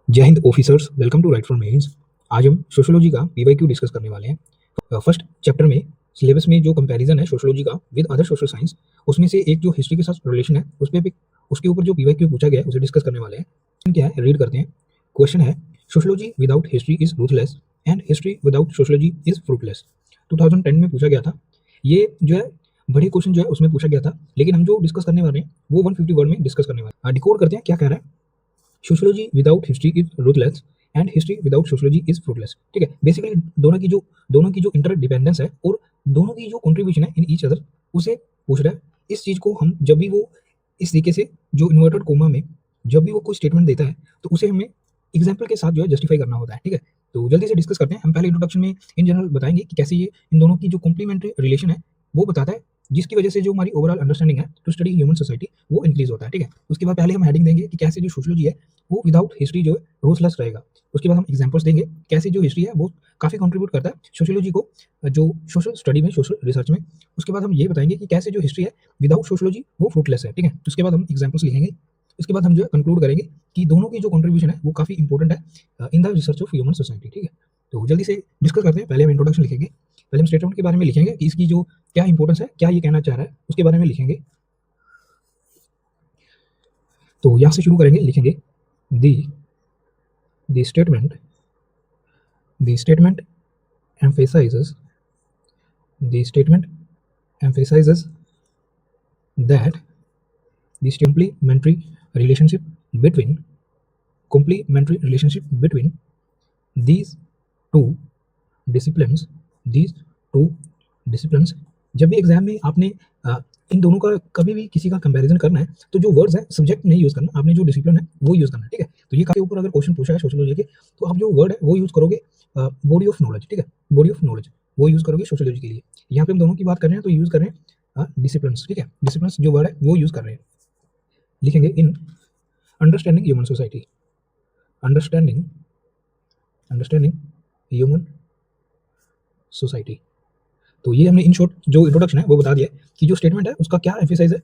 जय हिंद officers, welcome to right from mains. आज हम सोशियोलॉजी का पीवाईक्यू डिस्कस करने वाले हैं। फर्स्ट चैप्टर में सिलेबस में जो कंपैरिजन है सोशियोलॉजी का विद अदर सोशल साइंस, उसमें से एक जो हिस्ट्री के साथ रिलेशन है उस पे उसके ऊपर जो पीवाईक्यू पूछा गया है उसे डिस्कस करने वाले हैं। क्या है रीड करते हैं। क्वेश्चन है, sociology without history is ruthless and history without sociology is fruitless. 2010 में पूछा गया था। ये जो है बड़े क्वेश्चन जो है उसमें पूछा गया था, लेकिन हम जो डिस्कस करने वाले हैं वो 150 वर्ड में डिस्कस करने वाले हैं। डिकोड करते हैं क्या कह रहा है। Sociology without history is ruthless and history without sociology is fruitless. ठीक है, बेसिकली दोनों की जो इंटरडिपेंडेंस है और दोनों की जो कंट्रीब्यूशन है इन ईच अदर, उसे पूछ रहा है। इस चीज को हम जब भी वो इस तरीके से जो इन्वर्टेड कोमा में जब भी वो कोई स्टेटमेंट देता है तो उसे हमें एग्जाम्पल के साथ जो है जस्टिफाई करना होता है। ठीक है, तो जल्दी से डिस्कस करते हैं। हम पहले इंट्रोडक्शन में इन जनरल बताएंगे कि कैसे ये इन दोनों की जो कॉम्प्लीमेंट्री रिलेशन है वो बताता है, जिसकी वजह से जो हमारी ओवरऑल अंडरस्टैंडिंग है टू स्टडी ह्यूमन सोसाइटी वो इंक्रीज होता है। ठीक है, उसके बाद पहले हम हेडिंग देंगे कि कैसे जो सोशियोलॉजी है वो विदाउट हिस्ट्री जो है रूथलेस रहेगा। उसके बाद हम एग्जांपल्स देंगे कैसे जो हिस्ट्री है वो काफ़ी कंट्रीब्यूट करता है सोशियोलॉजी को, जो सोशल स्टडी में, सोशल रिसर्च में। उसके बाद हम ये बताएंगे कि कैसे जो हिस्ट्री है विदाउट सोशियोलॉजी वो फ्रूटलेस है। ठीक है, उसके बाद हम एग्जांपल्स लिखेंगे। उसके बाद हम जो है कंक्लूड करेंगे कि दोनों की जो कंट्रीब्यूशन है वो काफ़ी इंपॉर्टेंट है in the research of human society. ठीक है, तो जल्दी से डिस्कस करते हैं। पहले हम इंट्रोडक्शन लिखेंगे, पहले हम स्टेटमेंट के बारे में लिखेंगे कि इसकी जो क्या इंपॉर्टेंस है, क्या ये कहना चाह रहा है, उसके बारे में लिखेंगे। तो यहाँ से शुरू करेंगे, लिखेंगे दी the statement the statement emphasizes the statement emphasizes that the relationship between complementary relationship between these two disciplines these two disciplines। जब भी एग्जाम में आपने इन दोनों का कभी भी किसी का कंपैरिजन करना है तो जो वर्ड्स है सब्जेक्ट नहीं यूज करना, आपने जो डिसिप्लिन है वो यूज करना है। ठीक है, तो ये काफी ऊपर अगर क्वेश्चन पूछा है सोशियोलॉजी के तो आप जो वर्ड है वो यूज करोगे बॉडी ऑफ नॉलेज। ठीक है, बॉडी ऑफ नॉलेज वो यूज करोगे सोशियोलॉजी के लिए। यहाँ पे हम दोनों की बात कर रहे हैं तो यूज कर रहे हैं डिसिप्लिन। ठीक है, डिसिप्लिन जो वर्ड है वो यूज कर रहे हैं। लिखेंगे in understanding human society, understanding understanding human society. तो ये हमने इन शॉर्ट जो इंट्रोडक्शन है वो बता दिया कि जो स्टेटमेंट है उसका क्या एम्फेसाइज है।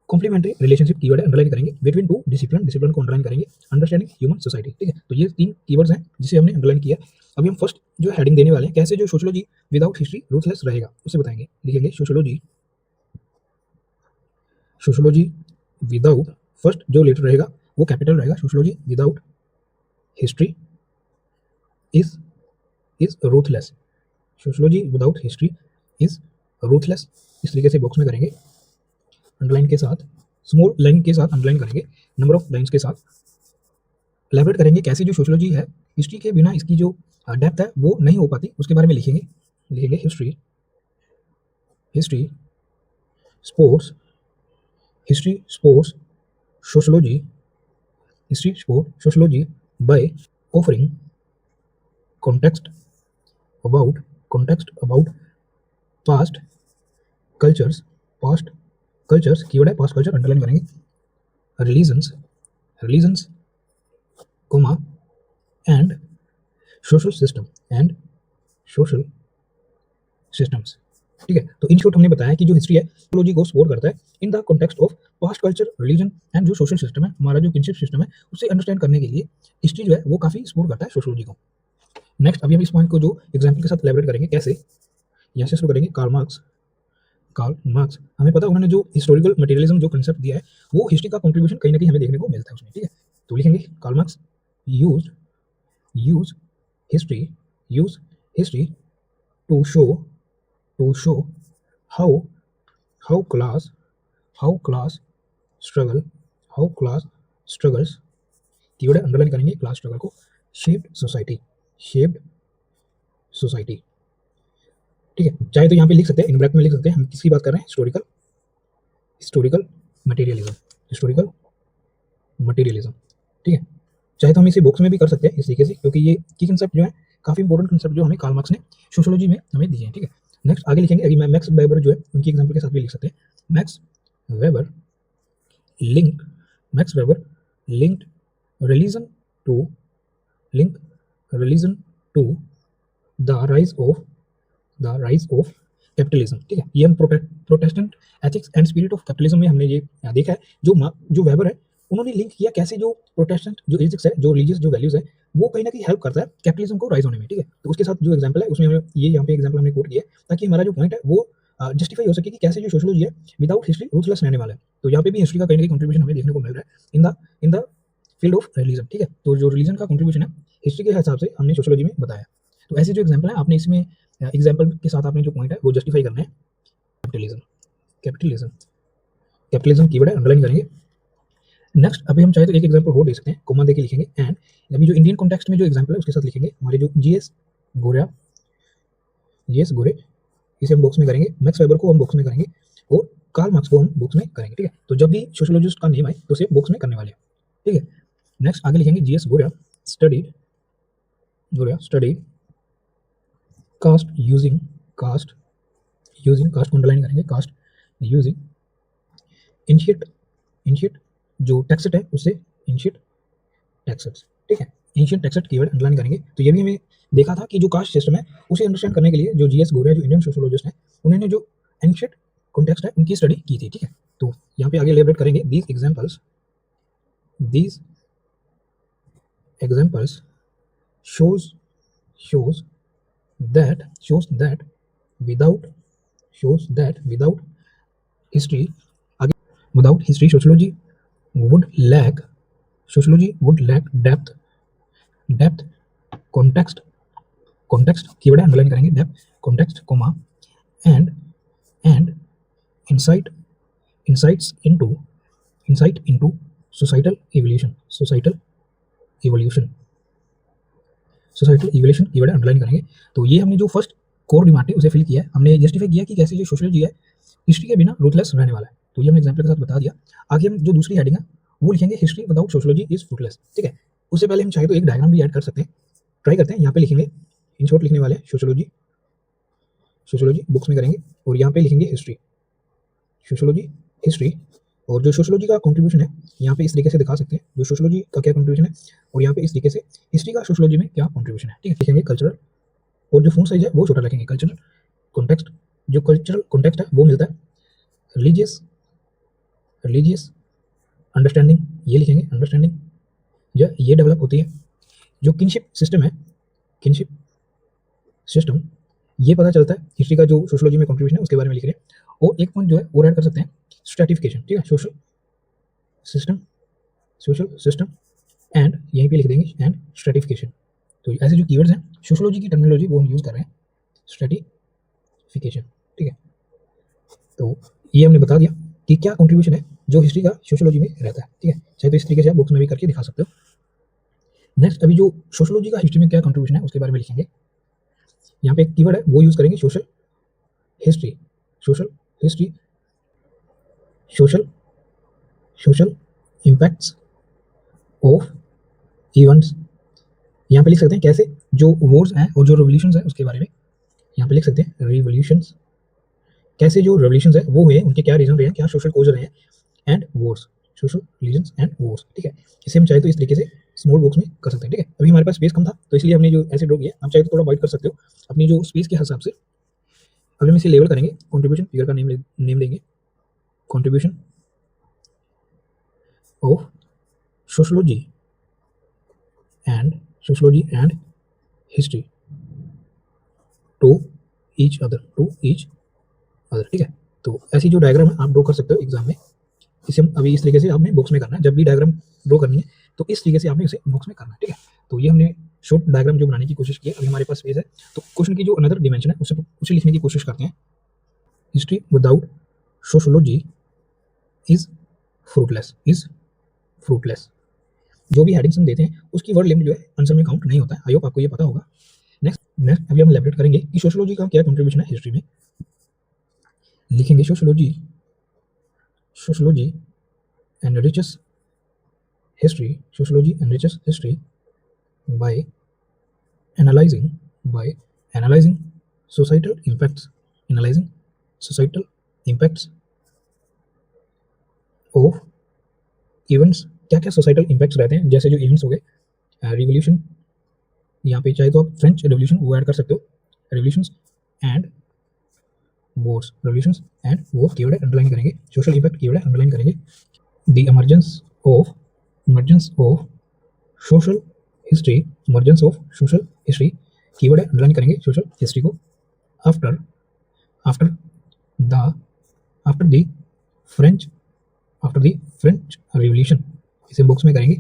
कॉम्प्लीमेंट्री रिलेशनशिप कीवर्ड है, अंडरलाइन करेंगे। बिटवीन टू डिसिप्लिन, डिसिप्लिन को अंडरलाइन करेंगे। Understanding human society. ठीक है, तो ये 3 कीवर्ड्स हैं जिसे हमने अंडरलाइन किया। अभी हम फर्स्ट जो हेडिंग देने वाले हैं, कैसे जो सोशियोलॉजी विदाउट हिस्ट्री रूथलेस रहेगा उसे बताएंगे। लिखेंगे सोशियोलॉजी, सोशियोलॉजी विदाउट, फर्स्ट जो लेटर रहेगा वो कैपिटल रहेगा। Sociology without history is is ruthless. Sociology without history is ruthless. इस तरीके से बॉक्स में करेंगे, अंडरलाइन के साथ, स्मॉल लाइन के साथ अंडरलाइन करेंगे, नंबर ऑफ लाइन्स के साथ एलैबोरेट करेंगे कैसे जो सोशियोलॉजी है हिस्ट्री के बिना इसकी जो डेप्थ है वो नहीं हो पाती, उसके बारे में लिखेंगे। लिखेंगे history, history sports, history sports sociology, history sport sociology by offering context about context about past cultures, past cultures keyword है, past culture अंडरलाइन करेंगे। religions, religions comma and social system and social systems। ठीक है, तो in short हमने बताया कि जो history है सोशियोलॉजी को सपोर्ट करता है in the context of past culture, religion and जो सोशल सिस्टम है, हमारा जो किनशिप सिस्टम है उसे अंडरस्टैंड करने के लिए हिस्ट्री जो है वो काफी सपोर्ट करता है सोशियोलॉजी को। नेक्स्ट अभी हम इस पॉइंट को जो एग्जाम्पल के साथ एलैबोरेट करेंगे कैसे, यहाँ से शुरू करेंगे। कार्ल मार्क्स, कार्ल मार्क्स हमें पता है उन्होंने जो हिस्टोरिकल मटेरियलिज्म जो कंसेप्ट दिया है वो हिस्ट्री का कंट्रीब्यूशन कहीं ना कहीं हमें देखने को मिलता है उसमें। ठीक है, तो लिखेंगे Karl Marx use use history, use history to show, to show how how class, how class struggle, how class struggles keyword है, अंडरलाइन करेंगे क्लास स्ट्रगल को, शेप्ड सोसाइटी, शेप्ड सोसाइटी। ठीक है, चाहे तो यहाँ पे लिख सकते हैं, इन ब्रैकेट में लिख सकते हैं हम किसकी बात कर रहे हैं, historical, historical materialism, historical materialism. ठीक है, चाहे तो हम इसे बॉक्स में भी कर सकते हैं इस तरीके से, क्योंकि ये की कंसेप्ट जो है काफी इंपॉर्टेंट कंसेप्ट जो हमें कार्ल मार्क्स ने सोशियोलॉजी में हमें दिए हैं। ठीक है, नेक्स्ट आगे लिखेंगे। अभी मैं मैक्स वेबर जो है उनकी एग्जांपल के साथ भी लिख सकते हैं। Max Weber link, Max Weber linked religion to, link religion to the rise of, the rise of capitalism. ठीक है, ये हम Protestant ethics and spirit of capitalism में हमने ये देखा है। जो वेबर है उन्होंने लिंक किया कैसे जो प्रोटेस्टेंट जो एथिक्स है, जो रिलीजियस जो वैल्यूज है, वो कहीं ना कहीं हेल्प करता है कैपिटलिज्म को राइज होने में, ठीक है। तो उसके साथ जो एग्जांपल है उसमें ये यहाँ पे एग्जांपल हमने कोट किया ताकि हमारा जो पॉइंट है वो जस्टिफाई हो सके कि कैसे जो सोशोलॉजी है विदाउट हिस्ट्री रूथलेस रहने वाला है। तो यहाँ पे भी हिस्ट्री का कहीं ना कहीं कंट्रीब्यूशन हमें देखने को मिल रहा है in the field of religion, ठीक है। तो जो रिलीजन का कंट्रीब्यूशन है हिस्ट्री के हिसाब से हमने सोशोलॉजी में बताया। तो ऐसे जो एग्जाम्पल है आपने इसमें एग्जाम्पल के साथ आपने जो पॉइंट है वो जस्टिफाई करना है। कैपिटलिज्म, कैपिटलिज्म, कैपिटलिज्म कीवर्ड है, अंडरलाइन करेंगे। नेक्स्ट अभी हम चाहे तो एक एग्जांपल और दे सकते हैं, कॉमा देके लिखेंगे एंड अभी जो इंडियन कॉन्टेक्स्ट में जो एग्जांपल है उसके साथ लिखेंगे हमारे जो जीएस गोरा, जीएस गोरे इसे हम बॉक्स में करेंगे, मैक्स वेबर को हम बॉक्स में करेंगे और कार्ल मार्क्स को हम बॉक्स में करेंगे, ठीक है। तो जब भी सोशियोलॉजिस्ट का नेम आए तो उसे बॉक्स में करने वाले हैं, ठीक है। नेक्स्ट आगे लिखेंगे GS Ghurye studied, Ghurye studied caste using, caste using, caste को अंडरलाइन करेंगे, कास्ट यूजिंग एंशिएंट, एंशिएंट जो टेक्स्ट है उससे एंशिएंट टेक्स्ट, ठीक है। एंशिएंट टेक्स्ट कीवर्ड अंडरलाइन करेंगे। तो ये भी हमें देखा था कि जो कास्ट सिस्टम है उसे अंडरस्टैंड करने के लिए जो जीएस गोरे जो इंडियन सोशियोलॉजिस्ट हैं उन्होंने जो एंशिएंट कॉन्टेक्स्ट है उनकी स्टडी की थी, ठीक है। तो यहाँ पे आगे एलेबरेट करेंगे these examples, these examples shows shows that without, shows that without history, आगे without history sociology would lack, sociology would lack depth, depth context, context keyword है अंडरलाइन करेंगे, depth context comma and insight, insights into, insight into societal evolution, societal evolution, societal evolution keyword underline करेंगे। तो ये हमने जो first core demand है उसे fill किया है, हमने जस्टिफाई किया कि कैसे जो सोशोलॉजी है हिस्ट्री के बिना रूथलेस रहने वाला है। तो ये हमने एग्जांपल के साथ बता दिया। आगे हम जो दूसरी हेडिंग है वो लिखेंगे history without sociology is fruitless, ठीक है। उससे पहले हम चाहे तो एक डायग्राम भी ऐड कर सकते हैं, ट्राई करते हैं। यहाँ पे लिखेंगे इन शॉर्ट लिखने वाले सोशोलॉजी, सोशोलॉजी बुक्स में करेंगे और यहाँ पे लिखेंगे हिस्ट्री, सोशोलॉजी हिस्ट्री। और जो सोशोलॉजी का कंट्रीब्यूशन है यहाँ पे इस तरीके से दिखा सकते हैं जो सोशोलॉजी का क्या कंट्रीब्यूशन है और यहाँ पे इस तरीके से हिस्ट्री का सोशोलॉजी में क्या कंट्रीब्यूशन है, ठीक है। लिखेंगे कल्चरल और जो फॉन्ट साइज है वो छोटा रखेंगे, कल्चरल कॉन्टेक्स्ट, जो कल्चरल कॉन्टेक्स्ट है वो मिलता है रिलीजियस, रिलीजियस अंडरस्टैंडिंग, ये लिखेंगे अंडरस्टैंडिंग जो ये डेवलप होती है। जो किनशिप सिस्टम है, किनशिप सिस्टम, ये पता चलता है हिस्ट्री का जो सोशोलॉजी में कंट्रीब्यूशन है उसके बारे में लिख रहे हैं। और एक पॉइंट जो है वो ऐड कर सकते हैं स्ट्रैटिफिकेशन, ठीक है, social system, social system and यहीं पे लिख देंगे एंड स्ट्रैटिफिकेशन। तो ऐसे जो कीवर्ड्स हैं सोशोलॉजी की टर्मिनोलॉजी वो हम यूज़ कर रहे हैं, स्ट्रैटिफिकेशन, ठीक है। तो ये हमने बता दिया कि क्या कंट्रीब्यूशन है जो हिस्ट्री का सोशोलॉजी में रहता है, ठीक है। चाहे तो इस तरीके से आप बुक्स में भी करके दिखा सकते हो। नेक्स्ट अभी जो सोशोलॉजी का हिस्ट्री में क्या कंट्रीब्यूशन है उसके बारे में लिखेंगे। यहाँ पे एक कीवर्ड है वो यूज़ करेंगे social history, social history, social, social impacts of events. यहाँ पे लिख सकते हैं कैसे जो वॉर्स हैं और जो रेवोल्यूशंस हैं उसके बारे में यहाँ पे लिख सकते हैं रिवोल्यूशंस, कैसे जो रेवोल्यूशंस है वो हुए उनके क्या रीजन रहे हैं, क्या सोशल कोज रहे हैं and Wars, social reasons and Wars, ठीक है। इसे हम चाहे तो इस तरीके से स्मॉल बॉक्स में कर सकते हैं, ठीक है। अभी हमारे पास स्पेस कम था तो इसलिए हमने जो ऐसे ड्रॉ किया, आप चाहे तो थोड़ा वाइड कर सकते हो अपनी जो स्पेस के हिसाब से। अभी हम इसे लेवल करेंगे, कॉन्ट्रीब्यूशन फिगर का नेम देंगे contribution of sociology and history to each other, to each other, ठीक है। तो ऐसी जो डायग्राम है आप ड्रॉ कर सकते हो एग्जाम में। इसे हम अभी इस तरीके से आपने बॉक्स में करना है, जब भी डायग्राम ड्रॉ करनी है तो इस तरीके से आपने उसे बॉक्स में करना है, ठीक है। तो ये हमने शॉर्ट डायग्राम जो बनाने की कोशिश की है। अभी हमारे पास स्पेस है तो क्वेश्चन की जो अनदर डिमेंशन है उसे लिखने की कोशिश करते हैं। History without sociology is fruitless, is fruitless. जो भी हेडिंग्स हम देते हैं उसकी वर्ड लिमिट जो है आंसर में काउंट नहीं होता है। आई होप आपको ये पता होगा। नेक्स्ट अभी हम एलैबोरेट करेंगे कि सोशोलॉजी का क्या कंट्रीब्यूशन है हिस्ट्री में। लिखेंगे sociology, sociology enriches history, sociology enriches history by analyzing, by analyzing societal impacts, analyzing societal impacts of events। क्या क्या सोसाइटल इम्पैक्ट्स रहते हैं, जैसे जो इवेंट्स हो गए रिवोल्यूशन, यहाँ पे चाहे तो आप फ्रेंच रेवोल्यूशन वो ऐड कर सकते हो, revolutions and wars, revolutions and war keyword underline करेंगे, सोशल इम्पैक्ट कीवर्ड अंडरलाइन करेंगे। The emergence of emergence of social history, emergence of social history, keyword है, अंडरलाइन करेंगे सोशल हिस्ट्री को। After after the after the French after the French revolution, इसे box में करेंगे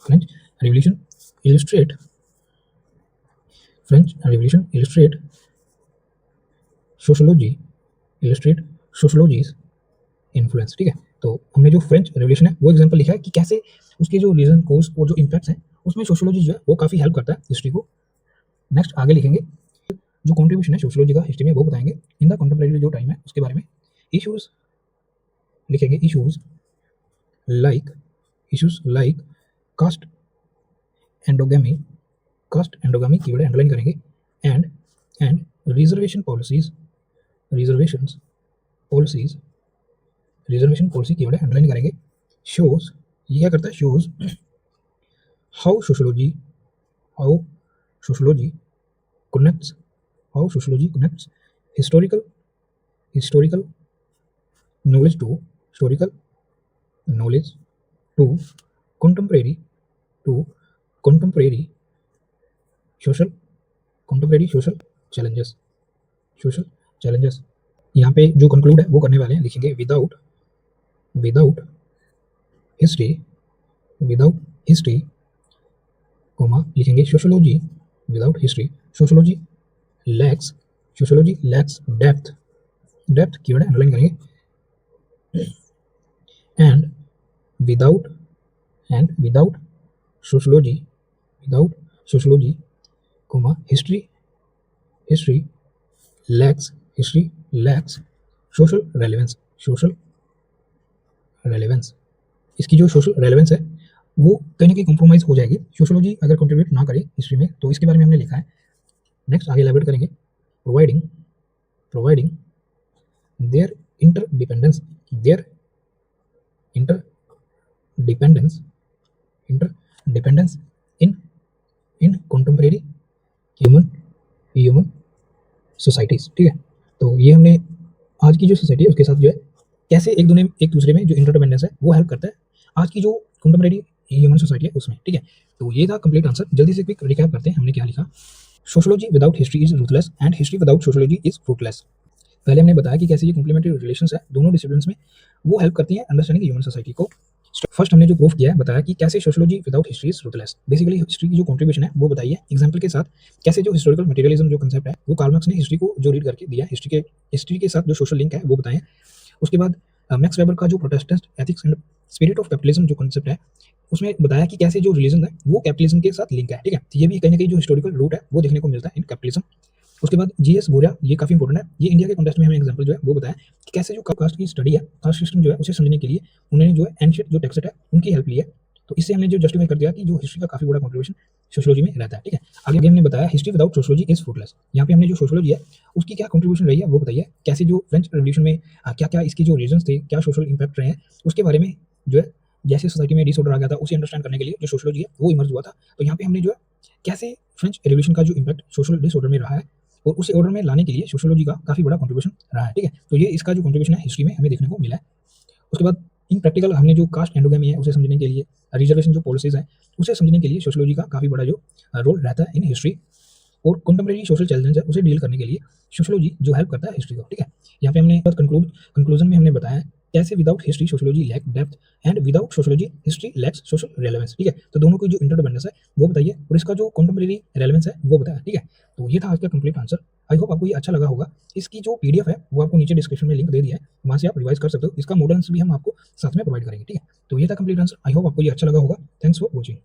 French revolution illustrate, French revolution illustrate sociology, illustrate sociologies influence. ठीक है, तो हमने जो फ्रेंच रेवोल्यूशन है वो एग्जांपल लिखा है कि कैसे उसके जो रीजन कोर्स और जो इम्पैक्ट्स हैं उसमें सोशोलॉजी जो है वो काफ़ी हेल्प करता है हिस्ट्री को। नेक्स्ट आगे लिखेंगे जो कॉन्ट्रीब्यूशन है सोशोलॉजी का हिस्ट्री में वो बताएंगे। इन द कंटेम्प्रेरी जो टाइम है उसके बारे में इश्यूज लिखेंगे, like issues like caste endogamy, caste endogamy keyword underline करेंगे, and reservation policies, reservations policies, reservation policy keyword है अंडरलाइन करेंगे। शोज, ये क्या करता है, shows how sociology connects, how sociology connects historical knowledge to historical knowledge to contemporary to contemporary social challenges, social challenges. यहाँ पे जो कंक्लूड है वो करने वाले हैं, लिखेंगे विदाउट हिस्ट्री कोमा लिखेंगे sociology, without history sociology lacks depth, keyword है अंडरलाइन करेंगे, and without sociology comma history lacks social relevance, इसकी जो सोशल रेलेवेंस है वो कहीं ना कहीं कॉम्प्रोमाइज हो जाएगी सोशोलॉजी अगर कंट्रीब्यूट ना करे हिस्ट्री में। तो इसके बारे में हमने लिखा है। नेक्स्ट आगे एलैबोरेट करेंगे, providing their interdependence in contemporary human societies. ठीक है, तो ये हमने आज की जो सोसाइटी है उसके साथ जो है कैसे एक दूसरे में जो इंटरडिपेंडेंस है वो हेल्प करता है आज की जो कंटेम्प्रेरी ह्यूमन सोसाइटी है उसमें। ठीक है, तो ये था कंप्लीट आंसर। जल्दी से क्विक रिकैप करते हैं हमने क्या लिखा। Sociology without history is ruthless and history without sociology is fruitless. पहले हमने बताया कि कैसे ये कॉम्प्लीमेंट्री रिलेशंस है दोनों डिसिप्लिन्स में, वो हेल्प करती हैं अंडरस्टैंडिंग ह्यूमन सोसाइटी को। फर्स्ट हमने जो प्रूफ किया है, बताया कि कैसे sociology without history is ruthless. Basically history की जो कंट्रीब्यूशन है वो बताइए एग्जांपल के साथ, कैसे जो हिस्टोरिकल मटेरियलिज्म जो कंसेप्ट है वो कार्ल मार्क्स ने हिस्ट्री को जो रीड करके दिया, हिस्ट्री के साथ जो सोशल लिंक है वो बताएं। उसके बाद मैक्स वेबर का जो Protestant ethics and spirit of capitalism जो कंसेप्ट है उसमें बताया कि कैसे जो रिलीजन है वो कैपिटलिज्म के साथ लिंक है। ठीक है, तो ये भी कहीं ना कहीं जो हिस्टोरिकल रूट है वो देखने को मिलता है इन कैपिटलिज्म। उसके बाद जीएस गोरिया, ये काफी इंपॉर्टेंट है, ये इंडिया के कॉन्टेक्स्ट में हमें एग्जांपल जो है वो बताया कि कैसे जो कास्ट की स्टडी है, कास्ट सिस्टम जो है उसे समझने के लिए उन्होंने जो है एंशिएंट जो टेक्स्ट है उनकी हेल्प ली है। तो इससे हमने जो जस्टिफाई कर दिया कि जो हिस्ट्री का काफी बड़ा कंट्रीब्यूशन सोशोलॉजी में रहता है। ठीक है, आगे हमने बताया history without sociology is fruitless. यहाँ पे हमने जो सोशोलॉजी है उसकी क्या कंट्रीब्यूशन रही है वो बताइए, कैसे जो फ्रेंच रेवोल्यूशन में क्या क्या इसके जो रीजंस थे, क्या सोशल इंपैक्ट रहे हैं उसके बारे में जो है, जैसे सोसाइटी में डिसऑर्डर आ गया था उसे अंडरस्टैंड करने के लिए जो सोशोलॉजी है वो इमर्ज हुआ था। तो यहाँ पे हमने जो है कैसे फ्रेंच रेवोल्यूशन का जो इम्पैक्ट सोशल डिसऑर्डर में रहा है और उसे ऑर्डर में लाने के लिए सोशोलॉजी का काफी बड़ा कंट्रीब्यूशन रहा है। ठीक है, तो ये इसका जो कंट्रीब्यूशन है हिस्ट्री में हमें देखने को मिला है। उसके बाद इन प्रैक्टिकल हमने जो कास्ट एंडोगेमी है उसे समझने के लिए, रिजर्वेशन जो पॉलिसीज है उसे समझने के लिए सोशोलॉजी का काफी बड़ा जो रोल रहता है इन हिस्ट्री, और कंटेम्प्रेरी सोशल चैलेंज है उसे डील करने के लिए सोशोलॉजी जो हेल्प करता है हिस्ट्री को। ठीक है, यहाँ पे हमने कंक्लूजन में हमने बताया कैसे without history sociology lack depth and without sociology history lacks social relevance. ठीक है, तो दोनों की जो इंटरडिपेंडेंस है वो बताइए और इसका जो कंटेम्प्रेरी रेलेवेंस है वो बताया। ठीक है, तो ये था आज का कंप्लीट आंसर। आई होप आपको ये अच्छा लगा होगा। इसकी जो पीडीएफ है वो आपको नीचे डिस्क्रिप्शन में लिंक दे दिया है, वहाँ से आप रिवाइज कर सकते हो। इसका मॉडल आंसर भी हम आपको साथ में प्रोवाइड करेंगे। ठीक है, तो ये था कंप्लीट आंसर। आई होप आपको ये अच्छा लगा होगा। Thanks for watching.